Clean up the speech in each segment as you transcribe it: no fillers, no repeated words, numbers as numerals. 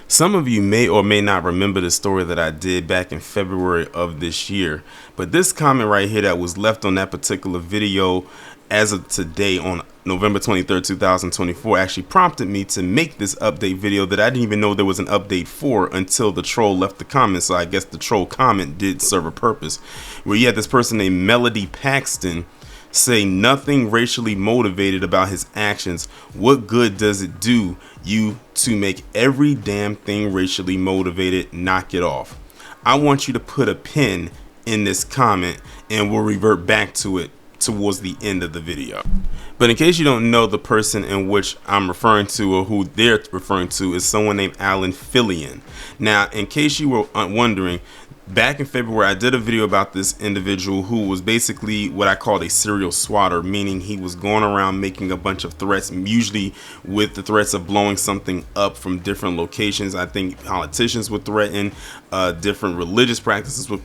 Some of you may or may not remember the story that I did back in February of this year, but this comment right here that was left on that particular video as of today on November 23rd, 2024 actually prompted me to make this update video that I didn't even know there was an update for until the troll left the comment. So I guess the troll comment did serve a purpose, where you had this person named Melody Paxton say nothing racially motivated about his actions. What good does it do you to make every damn thing racially motivated? Knock it off. I want you to put a pin in this comment and we'll revert back to it towards the end of the video. But in case you don't know, the person in which I'm referring to, or who they're referring to, is someone named Alan Filion. Now, in case you were wondering, back in February, I did a video about this individual who was basically what I called a serial swatter, meaning he was going around making a bunch of threats, usually with the threats of blowing something up from different locations. I think politicians would threaten, different religious practices would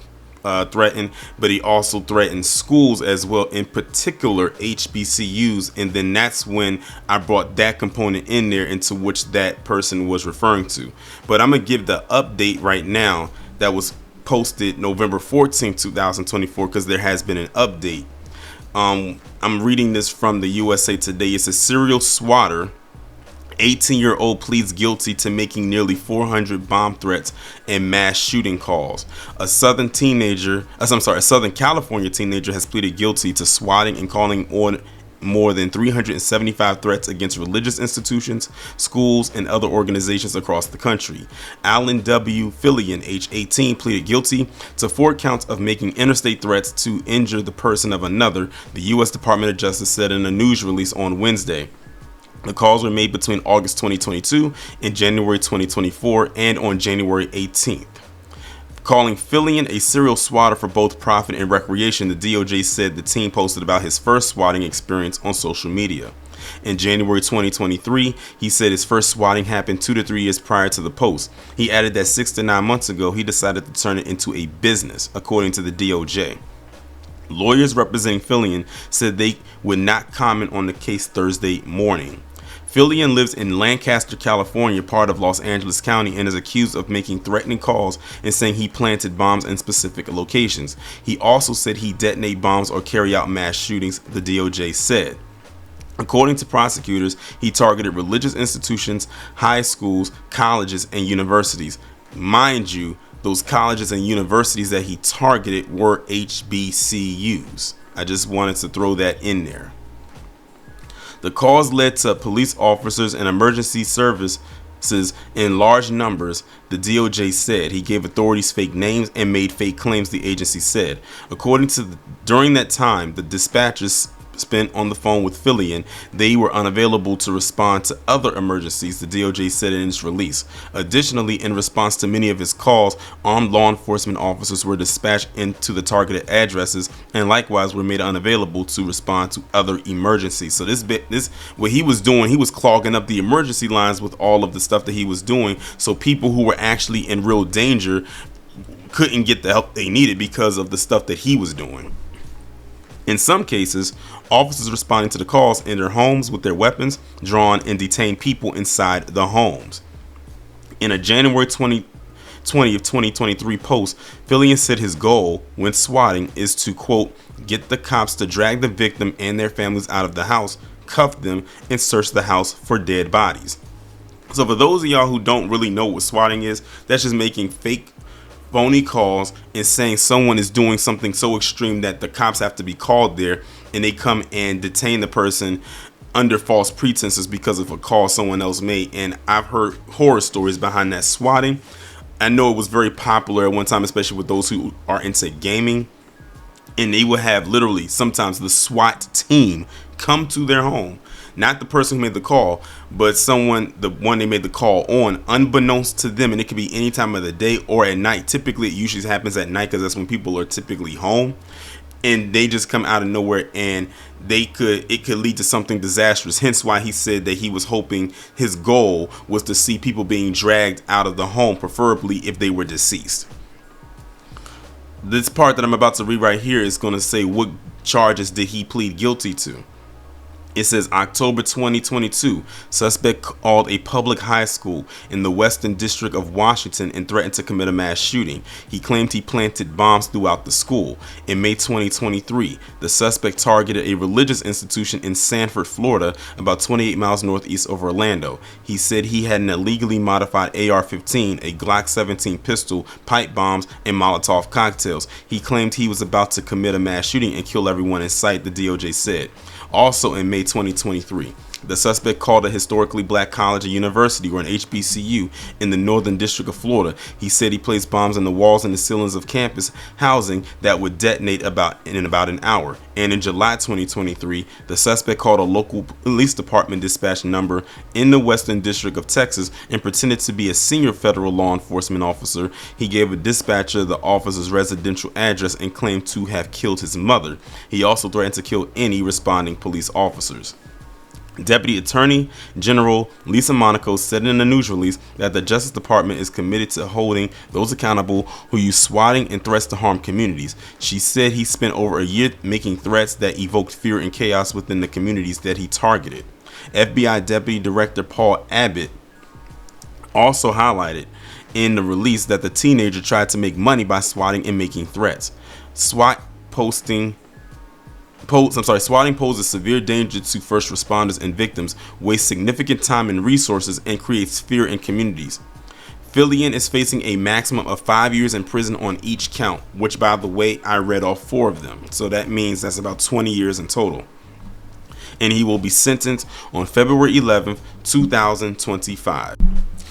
threaten, but he also threatened schools as well, in particular HBCUs. And then that's when I brought that component in there into which that person was referring to. But I'm gonna give the update right now that was posted November 14th, 2024, because there has been an update. I'm reading this from the USA Today. It's a serial swatter, 18-year-old pleads guilty to making nearly 400 bomb threats and mass shooting calls. A Southern California teenager has pleaded guilty to swatting and calling on more than 375 threats against religious institutions, schools, and other organizations across the country. Alan W. Filion, age 18, pleaded guilty to 4 counts of making interstate threats to injure the person of another, the U.S. Department of Justice said in a news release on Wednesday. The calls were made between August 2022 and January 2024 and on January 18th. Calling Filion a serial swatter for both profit and recreation, the DOJ said the teen posted about his first swatting experience on social media. In January 2023, he said his first swatting happened 2 to 3 years prior to the post. He added that 6 to 9 months ago, he decided to turn it into a business, according to the DOJ. Lawyers representing Filion said they would not comment on the case Thursday morning. Filion lives in Lancaster, California, part of Los Angeles County, and is accused of making threatening calls and saying he planted bombs in specific locations. He also said he detonate bombs or carry out mass shootings, the DOJ said. According to prosecutors, he targeted religious institutions, high schools, colleges, and universities. Mind you, those colleges and universities that he targeted were HBCUs. I just wanted to throw that in there. The calls led to police officers and emergency services in large numbers, the DOJ said. He gave authorities fake names and made fake claims, the agency said. During that time, the dispatchers spent on the phone with Filion, they were unavailable to respond to other emergencies, the DOJ said in its release. Additionally, in response to many of his calls, armed law enforcement officers were dispatched into the targeted addresses and likewise were made unavailable to respond to other emergencies. So what he was doing, he was clogging up the emergency lines with all of the stuff that he was doing, so people who were actually in real danger couldn't get the help they needed because of the stuff that he was doing. In some cases, officers responding to the calls in their homes with their weapons drawn and detained people inside the homes. In a January 2023 post, Filion said his goal when swatting is to, quote, get the cops to drag the victim and their families out of the house, cuff them, and search the house for dead bodies. So for those of y'all who don't really know what swatting is, that's just making fake phony calls and saying someone is doing something so extreme that the cops have to be called there, and they come and detain the person under false pretenses because of a call someone else made. And I've heard horror stories behind that swatting. I know it was very popular at one time, especially with those who are into gaming, and they would have literally sometimes the SWAT team come to their home, not the person who made the call, but the one they made the call on, unbeknownst to them. And it could be any time of the day or at night. Typically it usually happens at night because that's when people are typically home, and they just come out of nowhere, and it could lead to something disastrous. Hence why he said that he was hoping, his goal was to see people being dragged out of the home, preferably if they were deceased. This part that I'm about to read right here is going to say what charges did he plead guilty to. It says October 2022, suspect called a public high school in the Western District of Washington and threatened to commit a mass shooting. He claimed he planted bombs throughout the school. In May 2023, the suspect targeted a religious institution in Sanford, Florida, about 28 miles northeast of Orlando. He said he had an illegally modified AR-15, a Glock 17 pistol, pipe bombs, and Molotov cocktails. He claimed he was about to commit a mass shooting and kill everyone in sight, the DOJ said. Also in May 2023, the suspect called a historically black college or university, or an HBCU, in the Northern District of Florida. He said he placed bombs in the walls and the ceilings of campus housing that would detonate in about an hour. And in July 2023, the suspect called a local police department dispatch number in the Western District of Texas and pretended to be a senior federal law enforcement officer. He gave a dispatcher the officer's residential address and claimed to have killed his mother. He also threatened to kill any responding police officers. Deputy Attorney General Lisa Monaco said in a news release that the Justice Department is committed to holding those accountable who use swatting and threats to harm communities. She said he spent over a year making threats that evoked fear and chaos within the communities that he targeted. FBI Deputy Director Paul Abbott also highlighted in the release that the teenager tried to make money by swatting and making threats. Swatting poses severe danger to first responders and victims, wastes significant time and resources, and creates fear in communities. Filion is facing a maximum of 5 years in prison on each count, which, by the way, I read off 4 of them. So that means that's about 20 years in total. And he will be sentenced on February 11th, 2025.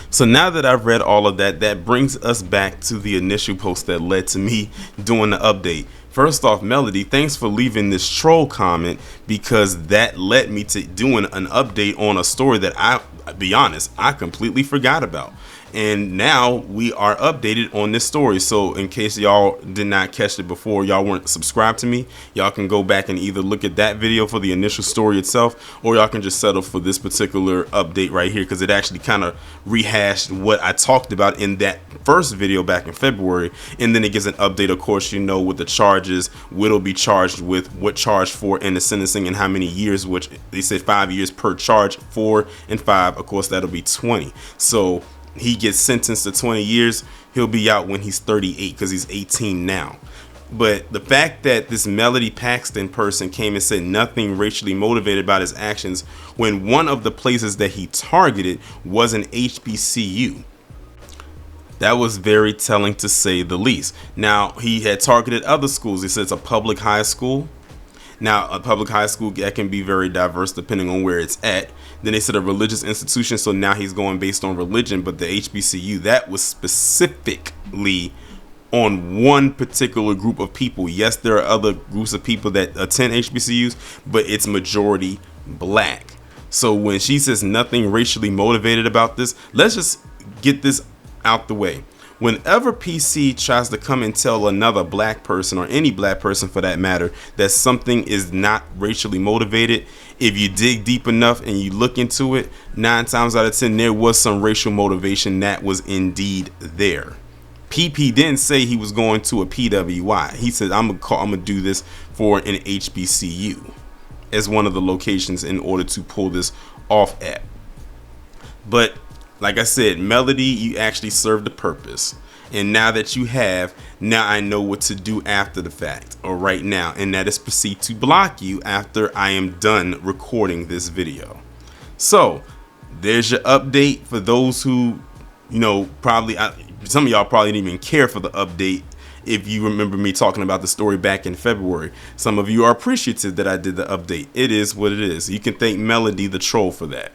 So now that I've read all of that, that brings us back to the initial post that led to me doing the update. First off, Melody, thanks for leaving this troll comment, because that led me to doing an update on a story that I'll be honest, I completely forgot about. And now we are updated on this story. So in case y'all did not catch it before, y'all weren't subscribed to me, y'all can go back and either look at that video for the initial story itself, or y'all can just settle for this particular update right here, because it actually kind of rehashed what I talked about in that first video back in February. And then it gives an update, of course, you know, with the charges, what will be charged with, what charged for, and the sentencing, and how many years, which they said 5 years per charge, 4 and 5, of course that'll be 20. So he gets sentenced to 20 years. He'll be out when he's 38, because he's 18 now. But the fact that this Melody Paxton person came and said nothing racially motivated about his actions, when one of the places that he targeted was an HBCU, that was very telling, to say the least. Now, he had targeted other schools. He said it's a public high school. Now, a public high school, that can be very diverse depending on where it's at. Then they said a religious institution, so now he's going based on religion. But the HBCU, that was specifically on one particular group of people. Yes, there are other groups of people that attend HBCUs, but it's majority black. So when she says nothing racially motivated about this, let's just get this out the way. Whenever PC tries to come and tell another black person, or any black person for that matter, that something is not racially motivated, if you dig deep enough and you look into it, 9 times out of 10 there was some racial motivation that was indeed there. PP didn't say he was going to a PWI. He said, I'm gonna do this for an HBCU as one of the locations in order to pull this off at. But like I said, Melody, you actually served a purpose. And now that you have, now I know what to do after the fact, or right now, and that is proceed to block you after I am done recording this video. So there's your update for those who, you know, probably, some of y'all probably didn't even care for the update if you remember me talking about the story back in February. Some of you are appreciative that I did the update. It is what it is. You can thank Melody the troll for that.